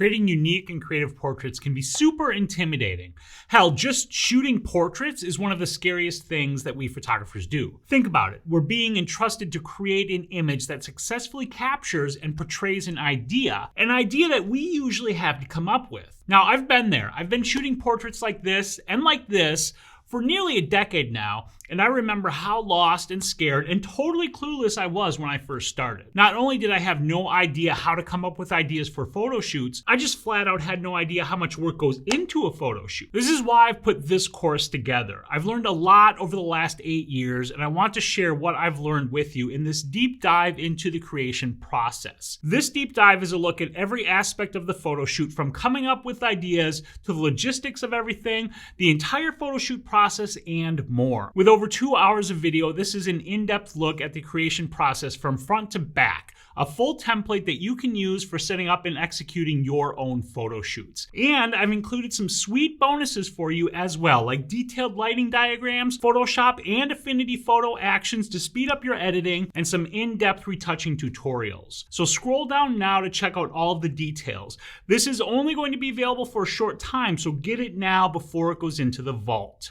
creating unique and creative portraits can be super intimidating. Hell, just shooting portraits is one of the scariest things that we photographers do. Think about it. We're being entrusted to create an image that successfully captures and portrays an idea that we usually have to come up with. Now, I've been there. I've been shooting portraits like this and like this for nearly a decade now, and I remember how lost and scared and totally clueless I was when I first started. Not only did I have no idea how to come up with ideas for photo shoots, I just flat out had no idea how much work goes into a photo shoot. This is why I've put this course together. I've learned a lot over the last 8 years, and I want to share what I've learned with you in this deep dive into the creation process. This deep dive is a look at every aspect of the photo shoot, from coming up with ideas to the logistics of everything, the entire photo shoot process, and more. With over 2 hours of video, this is an in-depth look at the creation process from front to back, a full template that you can use for setting up and executing your own photo shoots. And I've included some sweet bonuses for you as well, like detailed lighting diagrams, Photoshop and Affinity Photo actions to speed up your editing, and some in-depth retouching tutorials. So scroll down now to check out all of the details. This is only going to be available for a short time, so get it now before it goes into the vault.